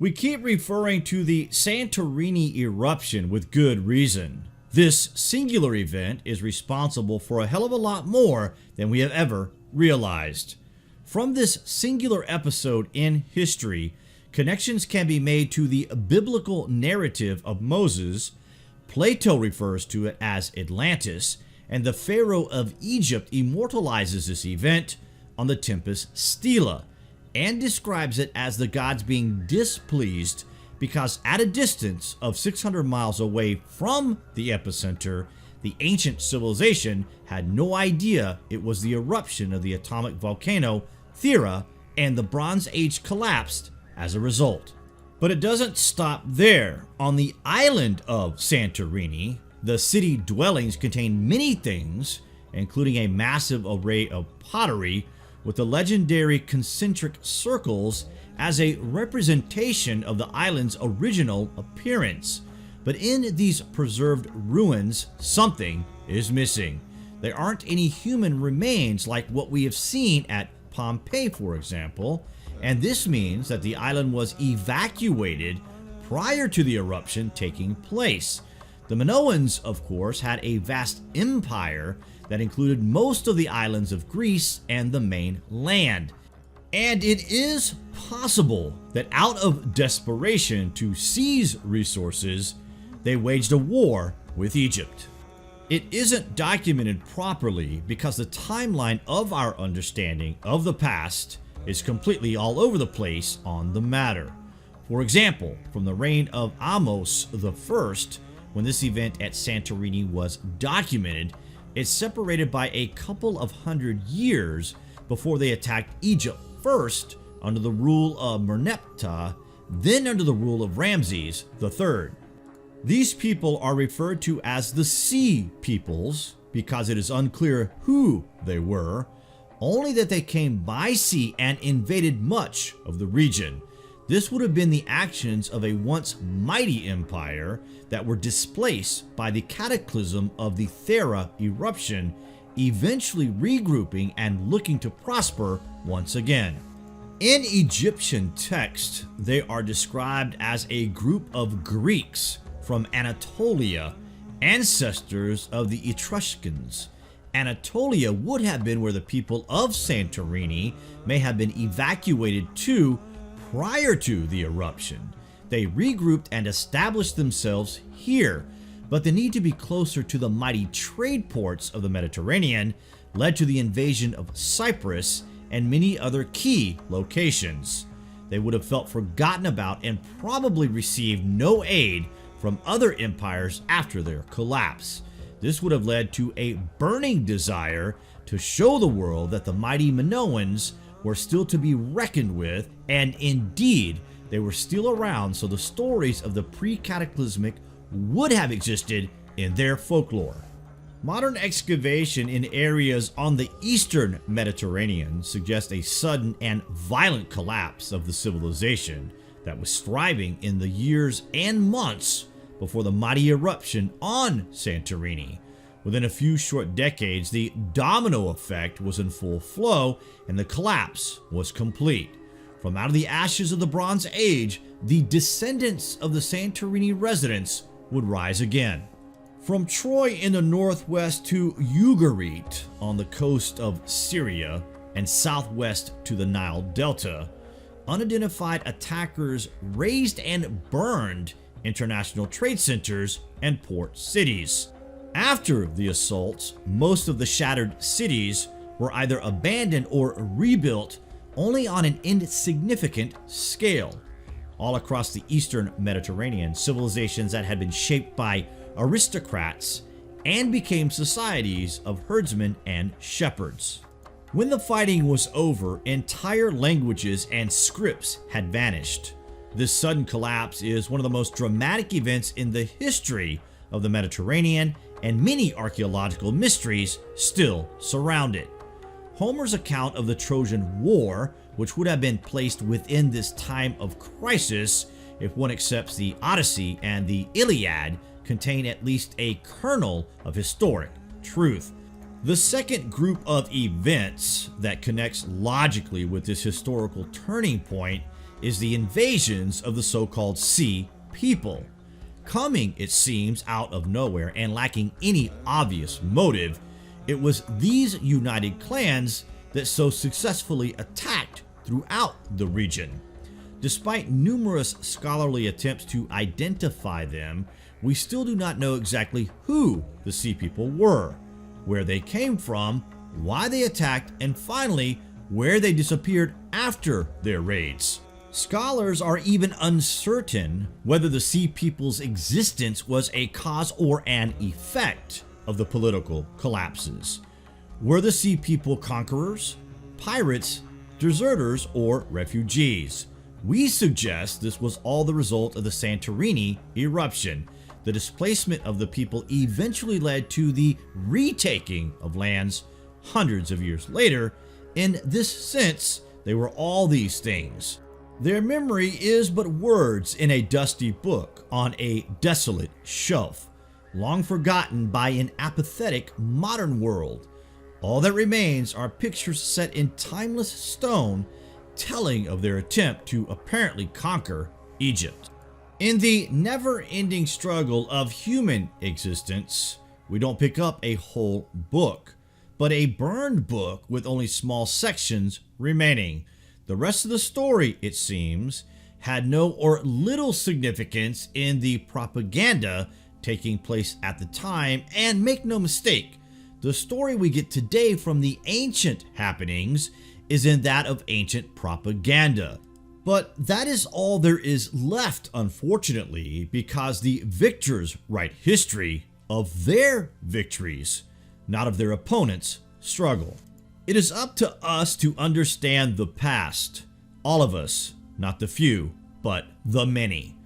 We keep referring to the Santorini eruption with good reason. This singular event is responsible for a hell of a lot more than we have ever realized. From this singular episode in history, connections can be made to the biblical narrative of Moses. Plato refers to it as Atlantis, and the Pharaoh of Egypt immortalizes this event on the Tempest Stela and describes it as the gods being displeased because at a distance of 600 miles away from the epicenter, the ancient civilization had no idea it was the eruption of the atomic volcano Thera, and the Bronze Age collapsed as a result. But it doesn't stop there. On the island of Santorini, the city dwellings contain many things, including a massive array of pottery with the legendary concentric circles as a representation of the island's original appearance. But in these preserved ruins, something is missing. There aren't any human remains like what we have seen at Pompeii, for example, and this means that the island was evacuated prior to the eruption taking place. The Minoans, of course, had a vast empire that included most of the islands of Greece and the main land. And it is possible that out of desperation to seize resources, they waged a war with Egypt. It isn't documented properly because the timeline of our understanding of the past is completely all over the place on the matter. For example, from the reign of Ahmose I, when this event at Santorini was documented, it's separated by a couple of hundred years before they attacked Egypt first under the rule of Merneptah, then under the rule of Ramses III. These people are referred to as the Sea Peoples because it is unclear who they were, only that they came by sea and invaded much of the region. This would have been the actions of a once mighty empire that were displaced by the cataclysm of the Thera eruption, eventually regrouping and looking to prosper once again. In Egyptian text, they are described as a group of Greeks from Anatolia, ancestors of the Etruscans. Anatolia would have been where the people of Santorini may have been evacuated to prior to the eruption. They regrouped and established themselves here, but the need to be closer to the mighty trade ports of the Mediterranean led to the invasion of Cyprus and many other key locations. They would have felt forgotten about and probably received no aid from other empires after their collapse. This would have led to a burning desire to show the world that the mighty Minoans were still to be reckoned with, and indeed, they were still around, so the stories of the pre-cataclysmic would have existed in their folklore. Modern excavation in areas on the eastern Mediterranean suggests a sudden and violent collapse of the civilization that was thriving in the years and months before the mighty eruption on Santorini. Within a few short decades, the domino effect was in full flow and the collapse was complete. From out of the ashes of the Bronze Age, the descendants of the Santorini residents would rise again. From Troy in the northwest to Ugarit on the coast of Syria and southwest to the Nile Delta, unidentified attackers razed and burned international trade centers and port cities. After the assaults, most of the shattered cities were either abandoned or rebuilt only on an insignificant scale. All across the eastern Mediterranean, civilizations that had been shaped by aristocrats and became societies of herdsmen and shepherds. When the fighting was over, entire languages and scripts had vanished. This sudden collapse is one of the most dramatic events in the history of the Mediterranean, and many archaeological mysteries still surround it. Homer's account of the Trojan War, which would have been placed within this time of crisis if one accepts the Odyssey and the Iliad, contain at least a kernel of historic truth. The second group of events that connects logically with this historical turning point is the invasions of the so-called Sea People. Coming, it seems, out of nowhere and lacking any obvious motive, it was these united clans that so successfully attacked throughout the region. Despite numerous scholarly attempts to identify them, we still do not know exactly who the Sea People were, where they came from, why they attacked, and finally, where they disappeared after their raids. Scholars are even uncertain whether the Sea People's existence was a cause or an effect of the political collapses. Were the Sea People conquerors, pirates, deserters, or refugees? We suggest this was all the result of the Santorini eruption. The displacement of the people eventually led to the retaking of lands hundreds of years later. In this sense, they were all these things. Their memory is but words in a dusty book on a desolate shelf, long forgotten by an apathetic modern world. All that remains are pictures set in timeless stone telling of their attempt to apparently conquer Egypt. In the never-ending struggle of human existence, we don't pick up a whole book, but a burned book with only small sections remaining. The rest of the story, it seems, had no or little significance in the propaganda taking place at the time, and make no mistake, the story we get today from the ancient happenings is in that of ancient propaganda. But that is all there is left, unfortunately, because the victors write history of their victories, not of their opponents' struggle. It is up to us to understand the past. All of us, not the few, but the many.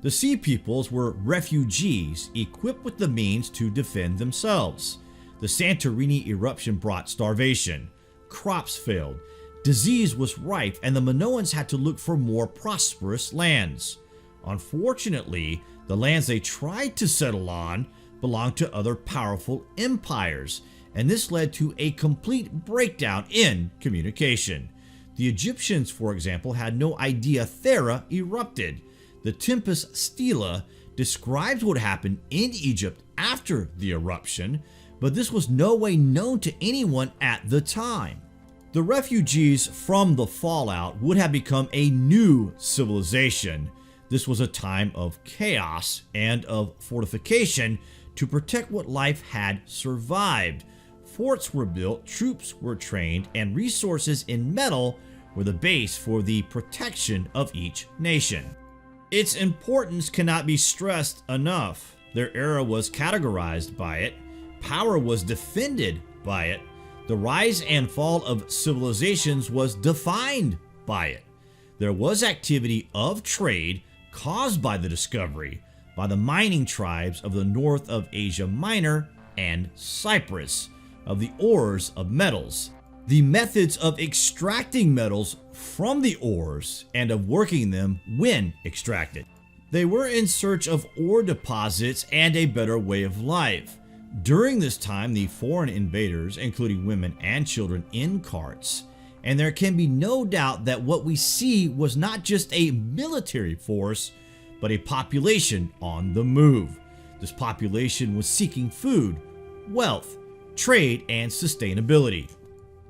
The Sea Peoples were refugees equipped with the means to defend themselves. The Santorini eruption brought starvation, crops failed, disease was rife, and the Minoans had to look for more prosperous lands. Unfortunately, the lands they tried to settle on belonged to other powerful empires, and this led to a complete breakdown in communication. The Egyptians, for example, had no idea Thera erupted. The Tempus Stela describes what happened in Egypt after the eruption, but this was no way known to anyone at the time. The refugees from the fallout would have become a new civilization. This was a time of chaos and of fortification to protect what life had survived. Forts were built, troops were trained, and resources in metal were the base for the protection of each nation. Its importance cannot be stressed enough. Their era was categorized by it. Power was defended by it. The rise and fall of civilizations was defined by it. There was activity of trade caused by the discovery by the mining tribes of the north of Asia Minor and Cyprus, of the ores of metals, the methods of extracting metals from the ores, and of working them when extracted. They were in search of ore deposits and a better way of life. During this time, the foreign invaders, including women and children, in carts, and there can be no doubt that what we see was not just a military force, but a population on the move. This population was seeking food, wealth, trade, and sustainability.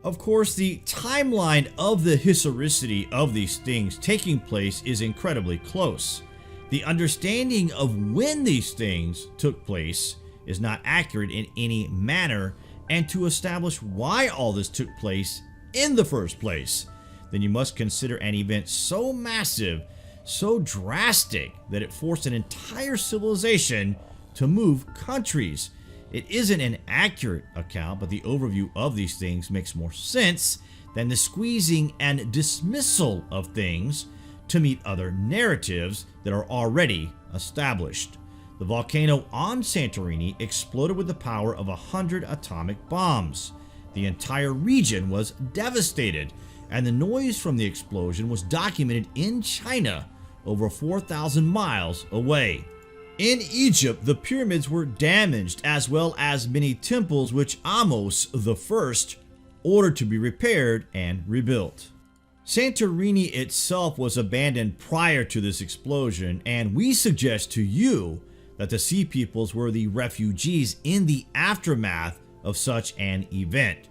Of course, the timeline of the historicity of these things taking place is incredibly close. The understanding of when these things took place is not accurate in any manner, and to establish why all this took place in the first place, then you must consider an event so massive, so drastic, that it forced an entire civilization to move countries. It isn't an accurate account, but the overview of these things makes more sense than the squeezing and dismissal of things to meet other narratives that are already established. The volcano on Santorini exploded with the power of 100 atomic bombs. The entire region was devastated, and the noise from the explosion was documented in China, over 4,000 miles away. In Egypt, the pyramids were damaged, as well as many temples which Ahmose I ordered to be repaired and rebuilt. Santorini itself was abandoned prior to this explosion, and we suggest to you that the Sea Peoples were the refugees in the aftermath of such an event.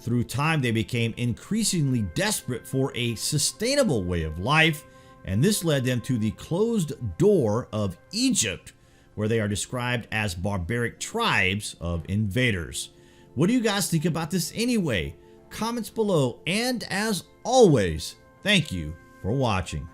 Through time, they became increasingly desperate for a sustainable way of life, and this led them to the closed door of Egypt, where they are described as barbaric tribes of invaders. What do you guys think about this anyway? Comments below, and as always, thank you for watching.